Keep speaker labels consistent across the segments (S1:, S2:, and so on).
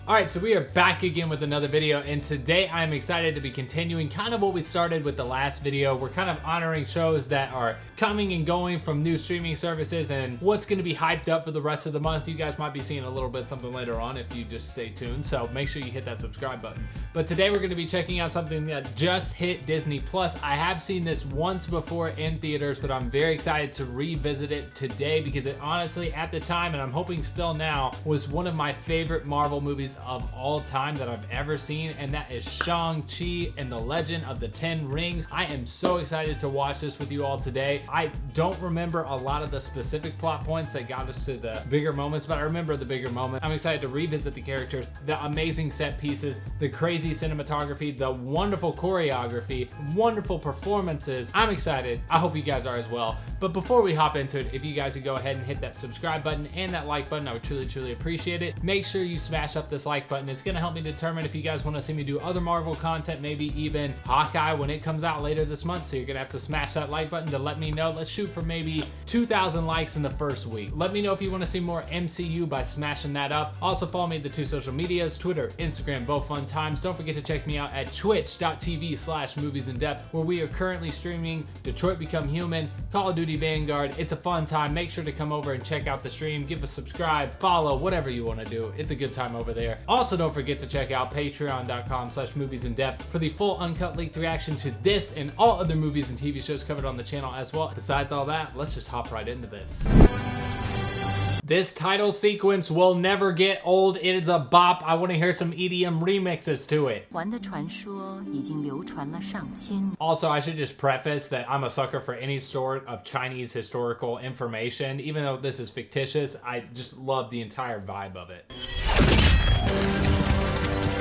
S1: Alright, so we are back again with another video, and today I'm excited to be continuing kind of what we started with the last video. We're kind of honoring shows that are coming and going from new streaming services and what's going to be hyped up for the rest of the month. You guys might be seeing a little bit something later on if you just stay tuned, so make sure you hit that subscribe button. But today we're going to be checking out something that just hit Disney Plus. I have seen this once before in theaters, but I'm very excited to revisit it today because it honestly, at the time, and I'm hoping still now, was one of my favorite Marvel movies of all time that I've ever seen, and that is Shang-Chi and the Legend of the Ten Rings. I am so excited to watch this with you all today. I don't remember a lot of the specific plot points that got us to the bigger moments, but I remember the bigger moment. I'm excited to revisit the characters, the amazing set pieces, the crazy cinematography, the wonderful choreography, wonderful performances. I'm excited. I hope you guys are as well. But before we hop into it, if you guys could go ahead and hit that subscribe button and that like button, I would truly appreciate it. Make sure you smash up this like button. It's gonna help me determine if you guys want to see me do other Marvel content, maybe even Hawkeye when it comes out later this month. So you're gonna have to smash that like button to let me know. Let's shoot for maybe 2,000 likes in the first week. Let me know if you want to see more MCU by smashing that up. Also follow me at the two social medias, Twitter, Instagram, both fun times. Don't forget to check me out at twitch.tv/moviesinDepth, where we are currently streaming Detroit Become Human, Call of Duty Vanguard. It's a fun time. Make sure to come over and check out the stream. Give a subscribe, follow, whatever you want to do. It's a good time over there. Also, don't forget to check out patreon.com/moviesinDepth for the full uncut leaked reaction to this and all other movies and TV shows covered on the channel as well. Besides all that, let's just hop right into this. This title sequence will never get old. It is a bop. I want to hear some EDM remixes to it. Also, I should just preface that I'm a sucker for any sort of Chinese historical information. Even though this is fictitious, I just love the entire vibe of it.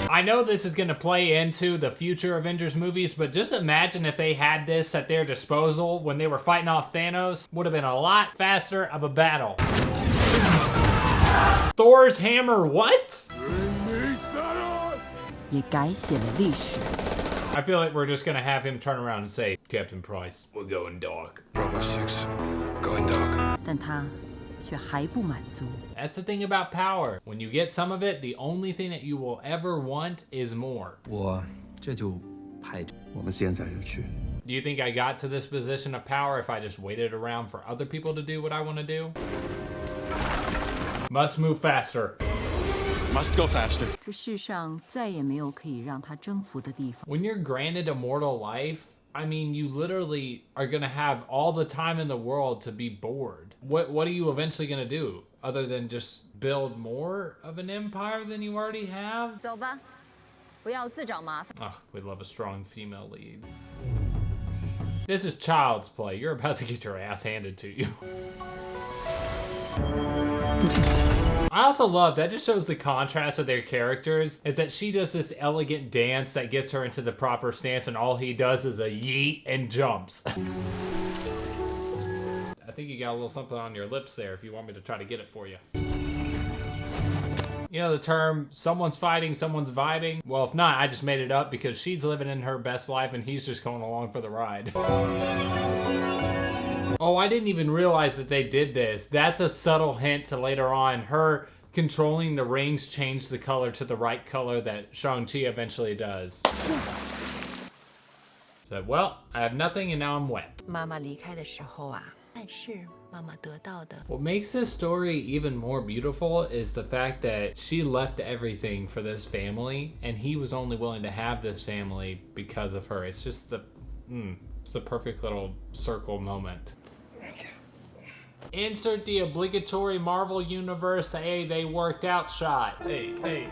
S1: I know this is going to play into the future Avengers movies, but just imagine if they had this at their disposal when they were fighting off Thanos. Would have been a lot faster of a battle. Thor's hammer, what? I feel like we're just gonna have him turn around and say, Captain Price, we're going dark.
S2: Bravo 6, going dark.
S1: That's the thing about power. When you get some of it, the only thing that you will ever want is more. Do you think I got to this position of power if I just waited around for other people to do what I want to do? Must move faster.
S2: Must go faster.
S1: When you're granted immortal life, I mean, you literally are gonna have all the time in the world to be bored. What are you eventually gonna do other than just build more of an empire than you already have? Oh, we love a strong female lead. This is child's play. You're about to get your ass handed to you. I also love that. Just shows the contrast of their characters, is that she does this elegant dance that gets her into the proper stance, and all he does is a yeet and jumps. I think you got a little something on your lips there if you want me to try to get it for you. You know the term, someone's fighting, someone's vibing? Well, if not, I just made it up because she's living in her best life and he's just going along for the ride. Oh, I didn't even realize that they did this. That's a subtle hint to later on. Her controlling the rings changed the color to the right color that Shang-Chi eventually does. So, well, I have nothing and now I'm wet. What makes this story even more beautiful is the fact that she left everything for this family and he was only willing to have this family because of her. It's just it's the perfect little circle moment. Insert the obligatory Marvel Universe, hey, they worked out shot. Hey.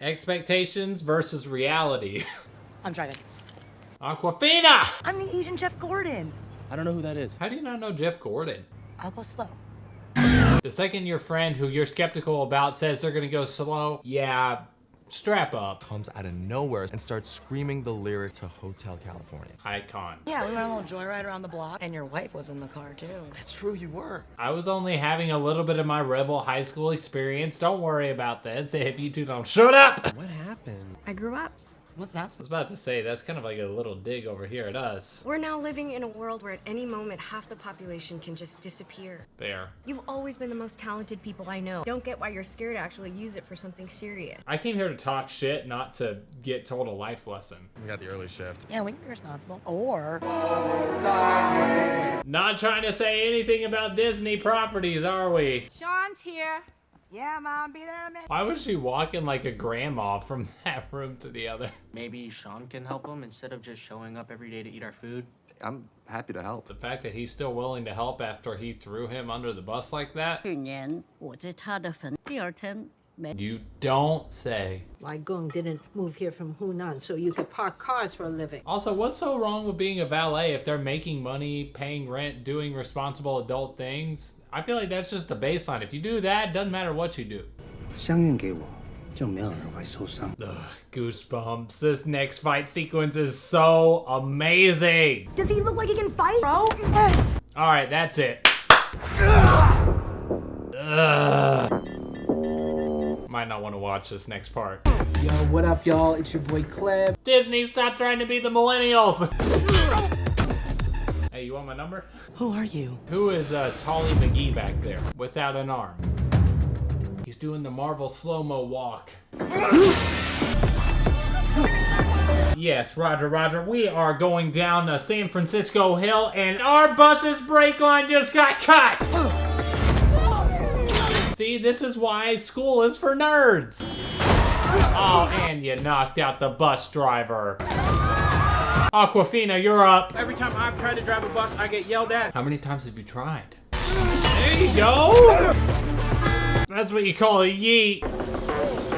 S1: Expectations versus reality.
S3: I'm driving.
S1: Aquafina!
S3: I'm the Asian Jeff Gordon.
S4: I don't know who that is.
S1: How do you not know Jeff Gordon?
S3: I'll go slow.
S1: The second your friend who you're skeptical about says they're gonna go slow, yeah, strap up.
S4: Comes out of nowhere and starts screaming the lyric to Hotel California.
S1: Icon.
S3: Yeah, we went on a little joyride around the block, and your wife was in the car, too.
S4: That's true, you were.
S1: I was only having a little bit of my rebel high school experience. Don't worry about this if you two don't shut up.
S4: What happened?
S3: I grew up. What's that?
S1: I was about to say, that's kind of like a little dig over here at us.
S5: We're now living in a world where at any moment half the population can just disappear.
S1: Fair.
S5: You've always been the most talented people I know. Don't get why you're scared to actually use it for something serious.
S1: I came here to talk shit, not to get told a life lesson.
S4: We got the early shift.
S3: Yeah, we can be responsible. Or
S1: Not trying to say anything about Disney properties, are we?
S6: Sean's here.
S3: yeah, Mom, be there in a minute.
S1: Why was she walking like a grandma from that room to the other?
S7: Maybe Sean can help him instead of just showing up every day to eat our food.
S4: I'm happy to help.
S1: The fact that he's still willing to help after he threw him under the bus like that?
S8: 去年我在他的坟，第二天
S1: You don't say.
S6: Why Gung didn't move here from Hunan so you could park cars for a living.
S1: Also, what's so wrong with being a valet if they're making money, paying rent, doing responsible adult things? I feel like that's just the baseline. If you do that, doesn't matter what you do.
S9: 相应给我，就没有人会受伤。
S1: Ugh, goosebumps. This next fight sequence is so amazing.
S3: Does he look like he can fight, bro?
S1: All right, that's it. Ugh. Might not want to watch this next part.
S9: Yo, what up, y'all? It's your boy Clev.
S1: Disney, stop trying to be the millennials. Hey, you want my number?
S3: Who are you?
S1: Who is Tolly McGee back there without an arm? He's doing the Marvel slow-mo walk. Yes, Roger, Roger. We are going down the San Francisco Hill, and our bus's brake line just got cut. See, this is why school is for nerds. Oh, and you knocked out the bus driver. Aquafina, you're up.
S10: Every time I've tried to drive a bus, I get yelled at.
S1: How many times have you tried? There you go. That's what you call a yeet.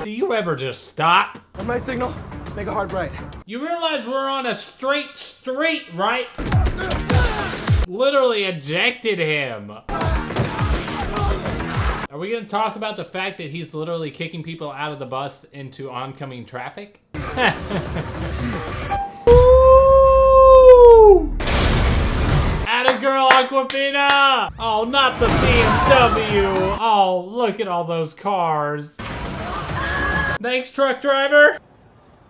S1: Do you ever just stop?
S4: On my signal, make a hard right.
S1: You realize we're on a straight street, right? Literally ejected him. Are we gonna talk about the fact that he's literally kicking people out of the bus into oncoming traffic? Woo! Atta girl, Aquafina! Oh, not the BMW! Oh, look at all those cars. Thanks, truck driver.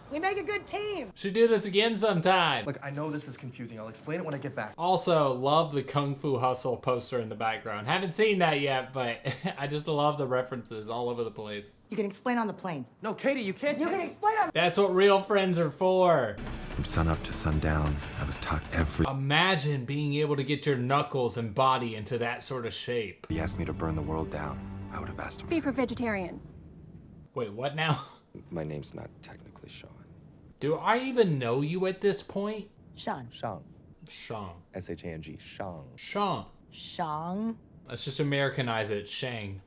S3: We make a good team.
S1: Should do this again sometime.
S4: Look, I know this is confusing. I'll explain it when I get back.
S1: Also, love the Kung Fu Hustle poster in the background. Haven't seen that yet, but I just love the references all over the place.
S3: You can explain on the plane.
S4: No, Katie, you can't.
S3: You can explain on.
S1: That's what real friends are for.
S2: From sunup to sundown, I was taught every.
S1: Imagine being able to get your knuckles and body into that sort of shape.
S2: He asked me to burn the world down. I would have asked him.
S5: Be for vegetarian.
S1: Wait, what now?
S4: My name's not technically Sean.
S1: Do I even know you at this point?
S3: Sean.
S4: Shang.
S1: Shang.
S4: S-H-A-N-G. Shang.
S1: Shang.
S3: Shang.
S1: Let's just Americanize it, Shang.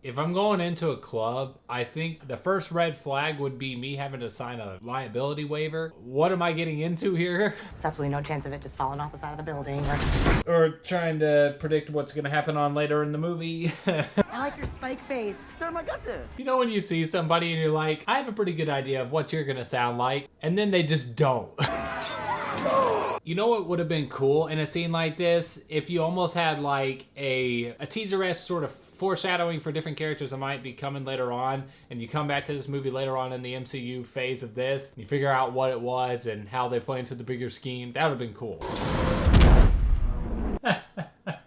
S1: If I'm going into a club, I think the first red flag would be me having to sign a liability waiver. What am I getting into here?
S3: There's absolutely no chance of it just falling off the side of the building.
S1: Or trying to predict what's gonna happen on later in the movie.
S3: I like your spike face.
S1: You know when you see somebody and you're like, I have a pretty good idea of what you're gonna sound like, and then they just don't. You know what would have been cool in a scene like this? If you almost had like a teaser-esque sort of foreshadowing for different characters that might be coming later on, and you come back to this movie later on in the MCU phase of this, and you figure out what it was and how they play into the bigger scheme. That would have been cool.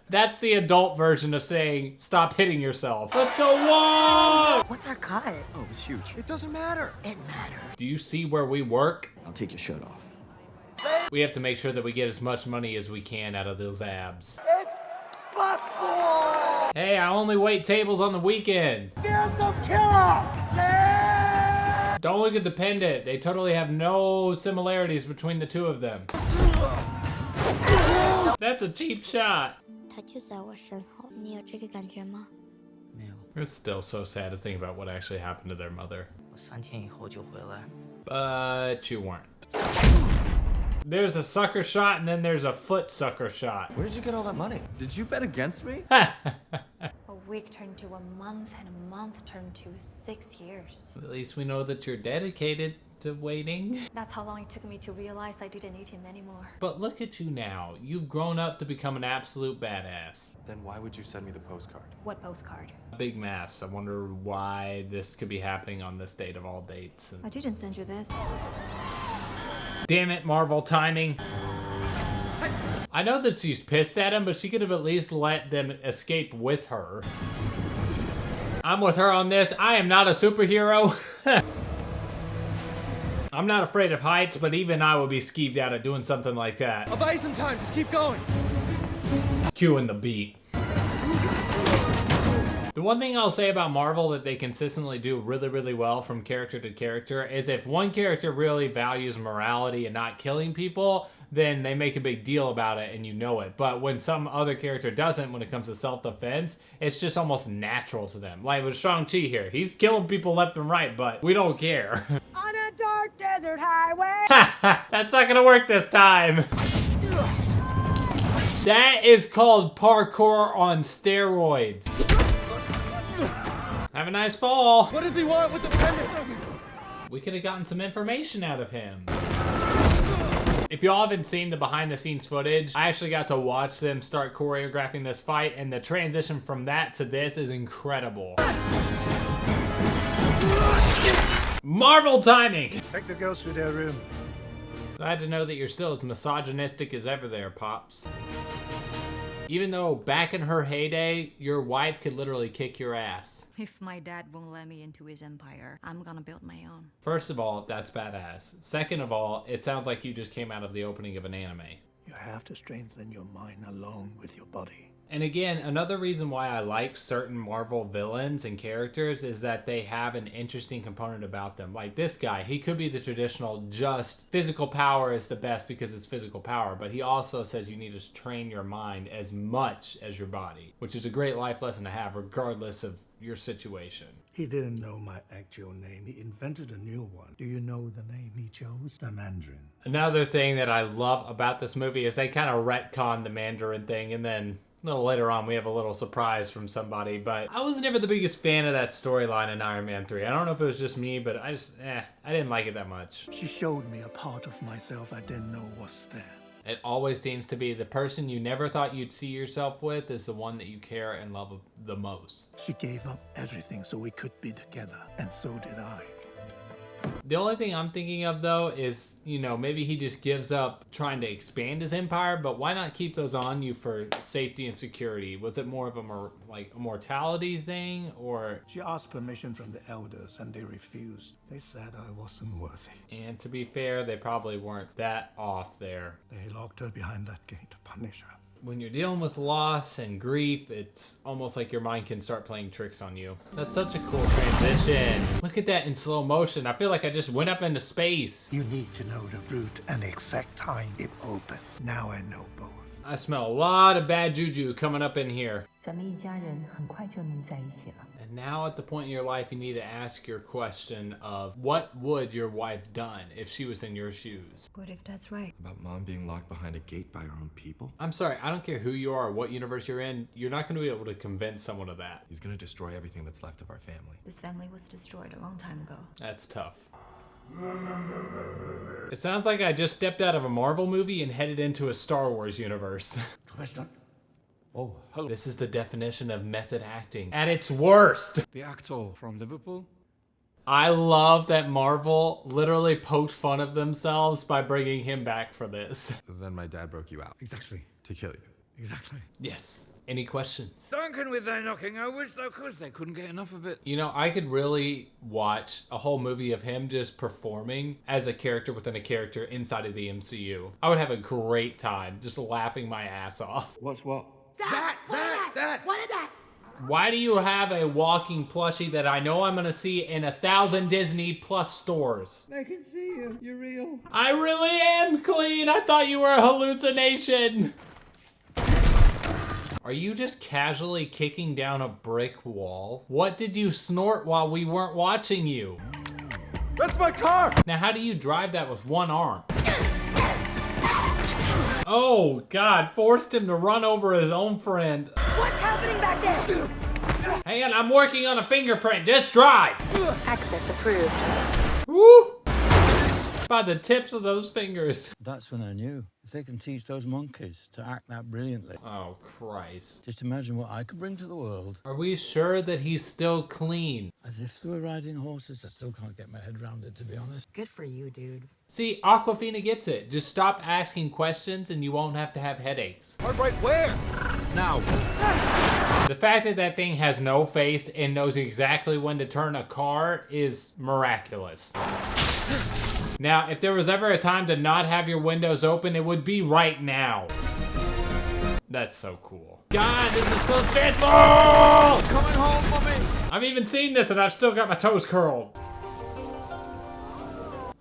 S1: That's the adult version of saying, stop hitting yourself. Let's go, whoa!
S3: What's our cut?
S4: Oh, it's huge. It doesn't matter.
S3: It matters.
S1: Do you see where we work?
S9: I'll take your shirt off.
S1: We have to make sure that we get as much money as we can out of those abs.
S9: It's possible!
S1: Hey, I only wait tables on the weekend.
S9: Fearsome killer! Yeah!
S1: Don't look at the pendant. They totally have no similarities between the two of them. That's a cheap shot.
S5: 他就在我身后，你有这个感觉吗？
S1: It's still so sad to think about what actually happened to their mother.
S9: 我3天以后就回来。
S1: But you weren't. There's a sucker shot and then there's a foot sucker shot.
S4: Where did you get all that money? Did you bet against me?
S11: A week turned to a month, and a month turned to 6 years.
S1: At least we know that you're dedicated. Captivating.
S11: That's how long it took me to realize I didn't need him anymore.
S1: But look at you now. You've grown up to become an absolute badass.
S4: Then why would you send me the postcard?
S11: What postcard?
S1: Big mess. I wonder why this could be happening on this date of all dates.
S11: I didn't send you this.
S1: Damn it, Marvel timing. I know that she's pissed at him, but she could have at least let them escape with her. I'm with her on this. I am not a superhero. I'm not afraid of heights, but even I would be skeeved out at doing something like that.
S9: I'll buy you some time. Just keep going.
S1: Cueing the beat. The one thing I'll say about Marvel that they consistently do really well from character to character is if one character really values morality and not killing people, then they make a big deal about it and you know it. But when some other character doesn't, when it comes to self-defense, it's just almost natural to them. Like with Shang-Chi here, he's killing people left and right, but we don't care.
S3: On a dark desert highway.
S1: That's not gonna work this time. That is called parkour on steroids. Have a nice fall.
S9: What does he want with the pendant?
S1: We could have gotten some information out of him. If y'all haven't seen the behind the scenes footage, I actually got to watch them start choreographing this fight, and the transition from that to this is incredible. Marvel timing!
S12: Take the girls through their room.
S1: Glad to know that you're still as misogynistic as ever there, Pops. Even though back in her heyday, your wife could literally kick your ass.
S8: If my dad won't let me into his empire, I'm gonna build my own.
S1: First of all, that's badass. Second of all, it sounds like you just came out of the opening of an anime.
S12: You have to strengthen your mind along with your body.
S1: And again, another reason why I like certain Marvel villains and characters is that they have an interesting component about them. Like this guy, he could be the traditional just physical power is the best because it's physical power, but he also says you need to train your mind as much as your body, which is a great life lesson to have regardless of your situation.
S12: He didn't know my actual name. He invented a new one. Do you know the name he chose? The Mandarin.
S1: Another thing that I love about this movie is they kind of retcon the Mandarin thing, and then a little later on we have a little surprise from somebody, but I was never the biggest fan of that storyline in Iron Man 3. I don't know if it was just me, but I didn't like it that much.
S12: She showed me a part of myself I didn't know was there.
S1: It always seems to be the person you never thought you'd see yourself with is the one that you care and love the most.
S12: She gave up everything so we could be together, and so did I.
S1: The only thing I'm thinking of though is, you know, maybe he just gives up trying to expand his empire, but why not keep those on you for safety and security? Was it more of a mortality thing, or?
S12: She asked permission from the elders and they refused. They said I wasn't worthy.
S1: And to be fair, they probably weren't that off there.
S12: They locked her behind that gate to punish her.
S1: When you're dealing with loss and grief, it's almost like your mind can start playing tricks on you. That's such a cool transition. Look at that in slow motion. I feel like I just went up into space.
S12: You need to know the route and the exact time it opens. Now I know both.
S1: I smell a lot of bad juju coming up in here. And now at the point in your life, you need to ask your question of what would your wife done if she was in your shoes?
S3: What if that's right?
S4: About mom being locked behind a gate by her own people?
S1: I'm sorry, I don't care who you are or what universe you're in, you're not gonna be able to convince someone of that.
S4: He's gonna destroy everything that's left of our family.
S11: This family was destroyed a long time ago.
S1: That's tough. It sounds like I just stepped out of a Marvel movie and headed into a Star Wars universe.
S13: Oh, hello.
S1: This is the definition of method acting at its worst.
S13: The actor from Liverpool.
S1: I love that Marvel literally poked fun of themselves by bringing him back for this.
S4: Then my dad broke you out.
S13: Exactly.
S4: To kill you.
S13: Exactly.
S1: Yes. Any questions?
S13: Duncan with their knocking, I wish though, cause they couldn't get enough of it.
S1: You know, I could really watch a whole movie of him just performing as a character within a character inside of the MCU. I would have a great time just laughing my ass off.
S13: What's what?
S9: That!
S3: What is that?
S1: Why do you have a walking plushie that I know I'm gonna see in 1,000 Disney Plus stores?
S13: They can see you. You're real.
S1: I really am clean. I thought you were a hallucination. Are you just casually kicking down a brick wall? What did you snort while we weren't watching you?
S9: That's my car!
S1: Now, how do you drive that with one arm? Oh, God, forced him to run over his own friend.
S3: What's happening back there?
S1: Hang on, I'm working on a fingerprint. Just drive.
S11: Access approved.
S1: Woo! By the tips of those fingers.
S13: That's when I knew. If they can teach those monkeys to act that brilliantly.
S1: Oh, Christ.
S13: Just imagine what I could bring to the world.
S1: Are we sure that he's still clean?
S13: As if they were riding horses. I still can't get my head around it, to be honest.
S3: Good for you, dude.
S1: See, Aquafina gets it. Just stop asking questions and you won't have to have headaches.
S9: All right, where?
S13: Now.
S1: The fact that that thing has no face and knows exactly when to turn a car is miraculous. Now, if there was ever a time to not have your windows open, it would be right now. That's so cool. God, this is so stressful!
S9: Coming home for me.
S1: I've even seen this and I've still got my toes curled.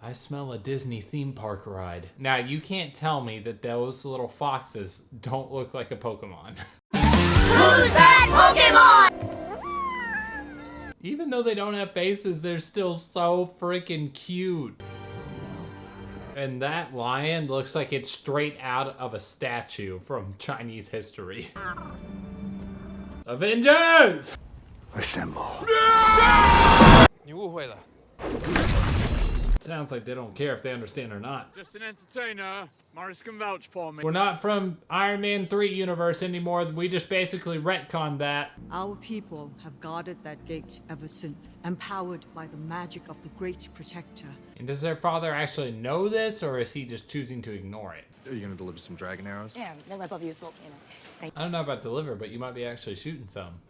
S1: I smell a Disney theme park ride. Now, you can't tell me that those little foxes don't look like a Pokemon.
S5: Who's that Pokemon?
S1: Even though they don't have faces, they're still so freaking cute. And that lion looks like it's straight out of a statue from Chinese history. Avengers!
S2: Assemble.
S1: Sounds like they don't care if they understand or not.
S10: Just an entertainer. Morris can vouch for me.
S1: We're not from Iron Man 3 universe anymore. We just basically retconned that.
S14: Our people have guarded that gate ever since, empowered by the magic of the Great Protector.
S1: And does their father actually know this, or is he just choosing to ignore it?
S4: Are you gonna deliver some dragon arrows?
S3: Yeah, make myself useful, you know.
S1: I don't know about deliver, but you might be actually shooting some.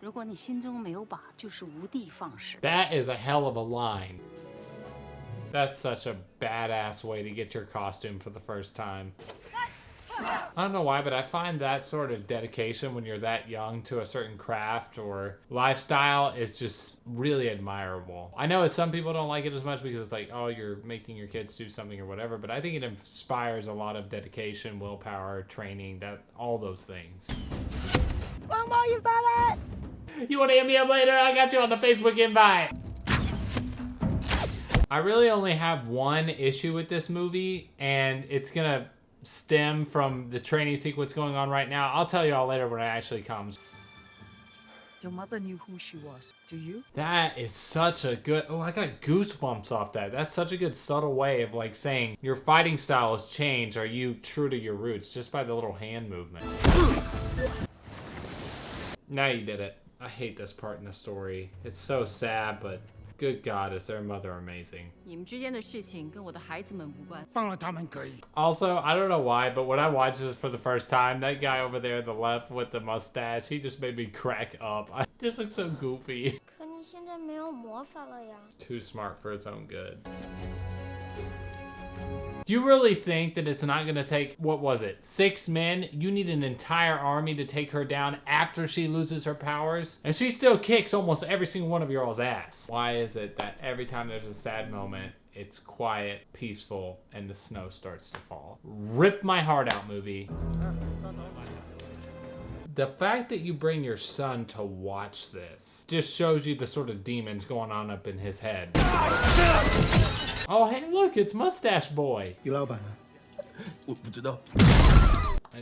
S1: That is a hell of a line. That's such a badass way to get your costume for the first time. I don't know why, but I find that sort of dedication when you're that young to a certain craft or lifestyle is just really admirable. I know some people don't like it as much because it's like, oh, you're making your kids do something or whatever, but I think it inspires a lot of dedication, willpower, training, all those things.
S3: Guangmo, you saw that?
S1: You want to hit me up later? I got you on the Facebook invite. I really only have one issue with this movie, and it's gonna stem from the training sequence going on right now. I'll tell you all later when it actually comes.
S14: Your mother knew who she was. Do you?
S1: That is such a good... Oh, I got goosebumps off that. That's such a good subtle way of like saying your fighting style has changed. Are you true to your roots? Just by the little hand movement. Now you did it. I hate this part in the story. It's so sad, but... Good God, is their mother amazing. Also, I don't know why, but when I watched this for the first time, that guy over there on the left with the mustache, he just made me crack up. I just look so goofy. Too smart for its own good. Do you really think that it's not gonna take, what was it, 6 men? You need an entire army to take her down after she loses her powers? And she still kicks almost every single one of y'all's ass. Why is it that every time there's a sad moment, it's quiet, peaceful, and the snow starts to fall? Rip my heart out, movie. The fact that you bring your son to watch this just shows you the sort of demons going on up in his head. Oh, hey, look, it's Mustache Boy. And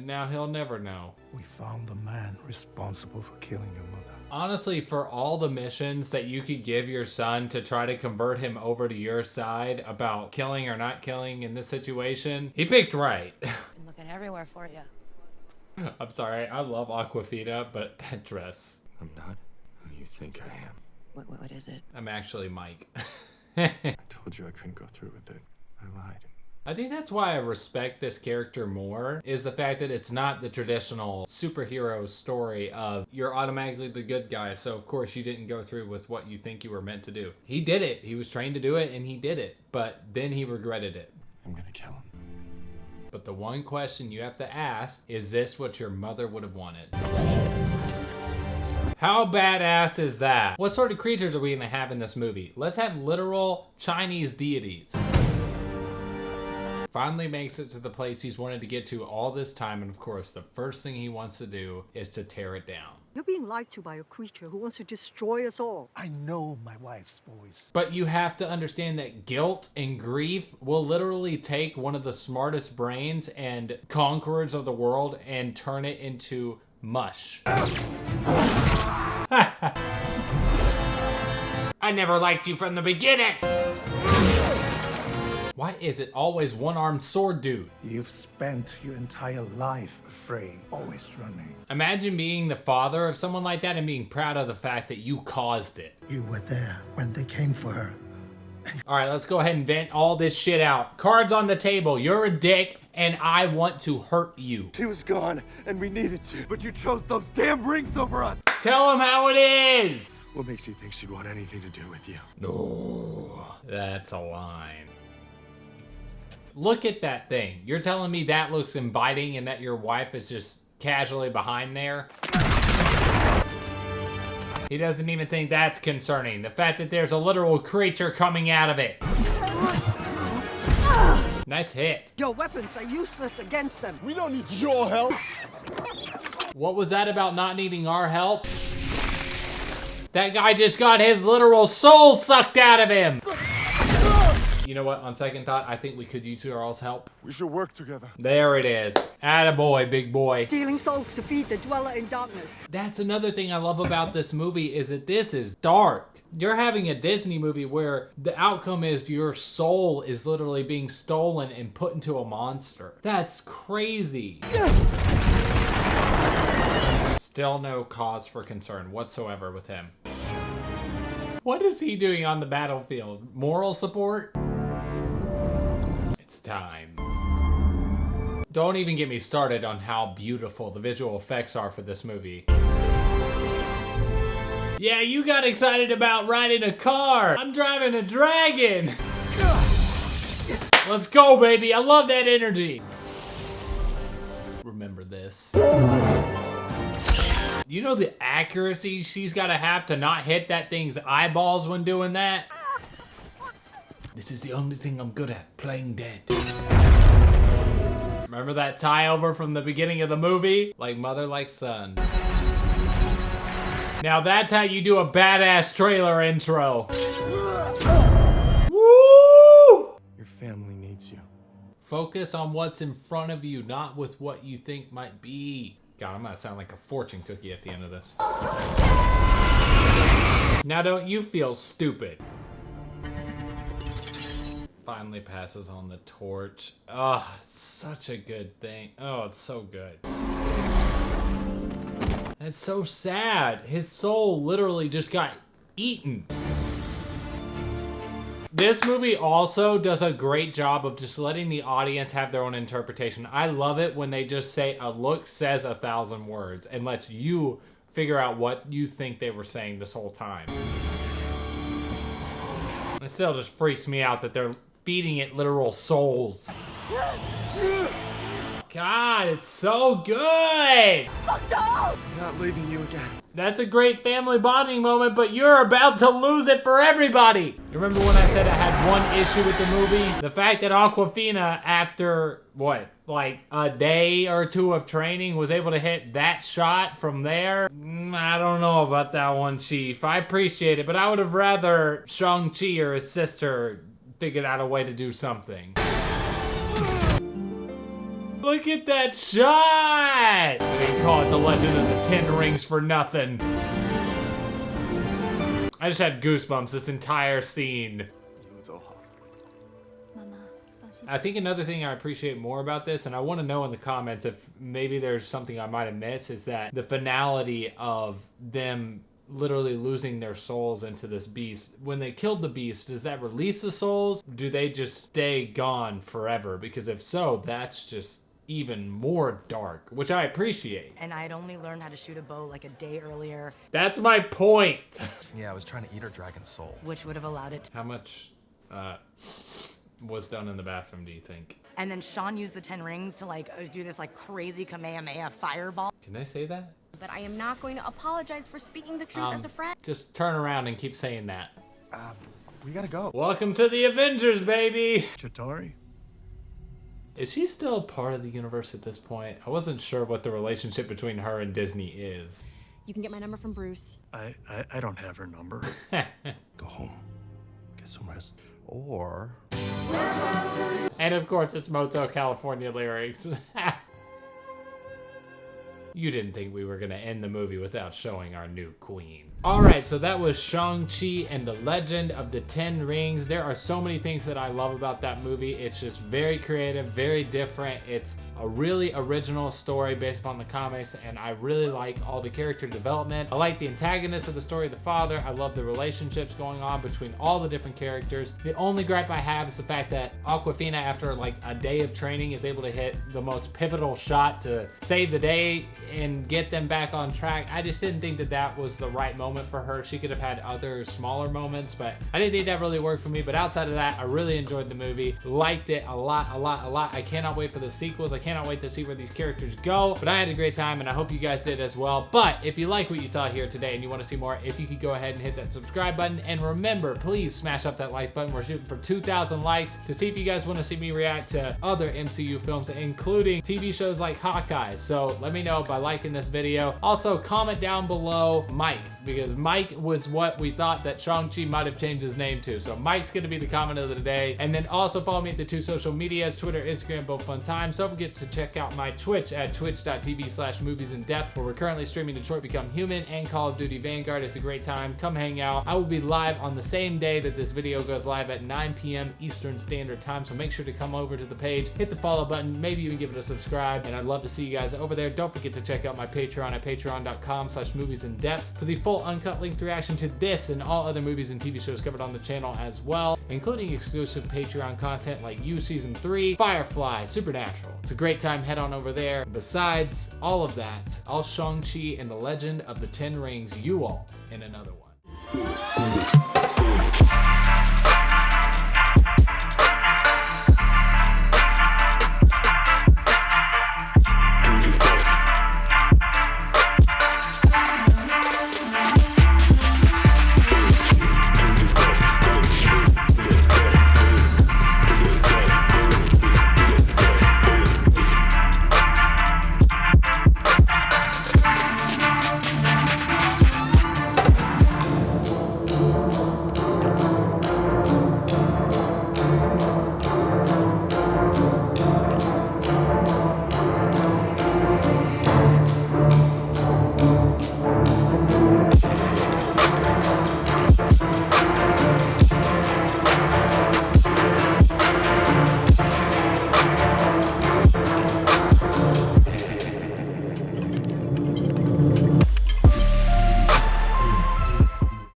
S1: now he'll never know.
S12: We found the man responsible for killing your mother.
S1: Honestly, for all the missions that you could give your son to try to convert him over to your side about killing or not killing in this situation, he picked right.
S3: I'm looking everywhere for you.
S1: I'm sorry, I love Aquafina, but that dress.
S2: I'm not who you think I am.
S3: What is it?
S1: I'm actually Mike.
S2: I told you I couldn't go through with it. I lied.
S1: I think that's why I respect this character more, is the fact that it's not the traditional superhero story of you're automatically the good guy, so of course you didn't go through with what you think you were meant to do. He did it. He was trained to do it, and he did it. But then he regretted it.
S2: I'm gonna kill him.
S1: But the one question you have to ask, is this what your mother would have wanted? How badass is that? What sort of creatures are we gonna have in this movie? Let's have literal Chinese deities. Finally makes it to the place he's wanted to get to all this time, and of course, the first thing he wants to do is to tear it down.
S14: You're being lied to by a creature who wants to destroy us all.
S12: I know my wife's voice.
S1: But you have to understand that guilt and grief will literally take one of the smartest brains and conquerors of the world and turn it into mush. I never liked you from the beginning. Why is it always one-armed sword dude?
S12: You've spent your entire life afraid, always running.
S1: Imagine being the father of someone like that and being proud of the fact that you caused it.
S12: You were there when they came for her.
S1: All right, let's go ahead and vent all this shit out. Cards on the table. You're a dick, and I want to hurt you.
S2: She was gone, and we needed you. But you chose those damn rings over us.
S1: Tell him how it is.
S2: What makes you think she'd want anything to do with you?
S1: No, that's a line. Look at that thing. You're telling me that looks inviting and that your wife is just casually behind there? He doesn't even think that's concerning. The fact that there's a literal creature coming out of it. Nice hit.
S14: Your weapons are useless against them.
S2: We don't need your help.
S1: What was that about not needing our help? That guy just got his literal soul sucked out of him. You know what? On second thought, I think we could use your all's help.
S2: We should work together.
S1: There it is. Attaboy, big boy.
S14: Stealing souls to feed the dweller in darkness.
S1: That's another thing I love about this movie is that this is dark. You're having a Disney movie where the outcome is your soul is literally being stolen and put into a monster. That's crazy. Still no cause for concern whatsoever with him. What is he doing on the battlefield? Moral support? It's time. Don't even get me started on how beautiful the visual effects are for this movie. Yeah, you got excited about riding a car. I'm driving a dragon. Let's go, baby. I love that energy. Remember this. You know the accuracy she's got to have to not hit that thing's eyeballs when doing that? This is the only thing I'm good at, playing dead. Remember that tie over from the beginning of the movie? Like mother, like son. Now that's how you do a badass trailer intro. Woo!
S2: Your family needs you.
S1: Focus on what's in front of you, not with what you think might be. God, I'm gonna sound like a fortune cookie at the end of this. Now don't you feel stupid. Finally passes on the torch. Oh, it's such a good thing. Oh, it's so good. It's so sad. His soul literally just got eaten. This movie also does a great job of just letting the audience have their own interpretation. I love it when they just say a look says 1,000 words and lets you figure out what you think they were saying this whole time. It still just freaks me out that they're feeding it literal souls. God, it's so good!
S2: I'm not leaving you again.
S1: That's a great family bonding moment, but you're about to lose it for everybody. You remember when I said I had one issue with the movie? The fact that Awkwafina, after, what, like a day or two of training, was able to hit that shot from there? I don't know about that one, Chief. I appreciate it, but I would have rather Shang-Chi or his sister figured out a way to do something. Look at that shot! We didn't call it the Legend of the Ten Rings for nothing. I just had goosebumps this entire scene. I think another thing I appreciate more about this, and I want to know in the comments if maybe there's something I might have missed, is that the finality of them literally losing their souls into this beast. When they killed the beast, does that release the souls? Do they just stay gone forever? Because if so, that's just even more dark, which I appreciate.
S3: And I'd only learned how to shoot a bow like a day earlier.
S1: That's my point.
S4: Yeah, I was trying to eat her dragon's soul.
S3: Which would have allowed it to...
S1: How much was done in the bathroom, do you think?
S3: And then Sean used the 10 rings to like do this like crazy Kamehameha fireball.
S1: Can they say that?
S5: But I am not going to apologize for speaking the truth as a friend.
S1: Just turn around and keep saying that.
S2: We gotta go.
S1: Welcome to the Avengers, baby!
S2: Chitauri?
S1: Is she still part of the universe at this point? I wasn't sure what the relationship between her and Disney is.
S5: You can get my number from Bruce.
S2: I don't have her number.
S12: Go home. Get some rest.
S4: Or...
S1: And of course, it's Motel California lyrics. you didn't think we were gonna end the movie without showing our new queen. Alright, so that was Shang-Chi and the Legend of the Ten Rings. There are so many things that I love about that movie. It's just very creative, very different. It's a really original story based upon the comics, and I really like all the character development. I like the antagonist of the story, the father. I love the relationships going on between all the different characters. The only gripe I have is the fact that Awkwafina, after like a day of training, is able to hit the most pivotal shot to save the day and get them back on track. I just didn't think that that was the right moment for her. She could have had other smaller moments, but I didn't think that really worked for me. But outside of that, I really enjoyed the movie. Liked it a lot. I cannot wait for the sequels. I cannot wait to see where these characters go. But I had a great time, and I hope you guys did as well. But if you like what you saw here today and you want to see more, if you could go ahead and hit that subscribe button, and remember, please smash up that like button. We're shooting for 2,000 likes to see if you guys want to see me react to other MCU films, including TV shows like Hawkeye. So let me know by liking this video. Also, comment down below Mike, because Mike was what we thought that Shang-Chi might have changed his name to. So Mike's gonna be the comment of the day. And then also follow me at the 2 social medias, Twitter, Instagram, both fun times. Don't forget to check out my Twitch at twitch.tv/moviesinDepth, where we're currently streaming Detroit Become Human and Call of Duty Vanguard. It's a great time. Come hang out. I will be live on the same day that this video goes live at 9 p.m. Eastern Standard Time. So make sure to come over to the page, hit the follow button, maybe even give it a subscribe. And I'd love to see you guys over there. Don't forget to check out my Patreon at patreon.com/moviesinDepth for the full uncut length reaction to this and all other movies and TV shows covered on the channel as well, including exclusive Patreon content like You Season 3, Firefly, Supernatural. It's a great time. Head on over there. Besides all of that, all Shang-Chi and the Legend of the Ten Rings, you all in another one.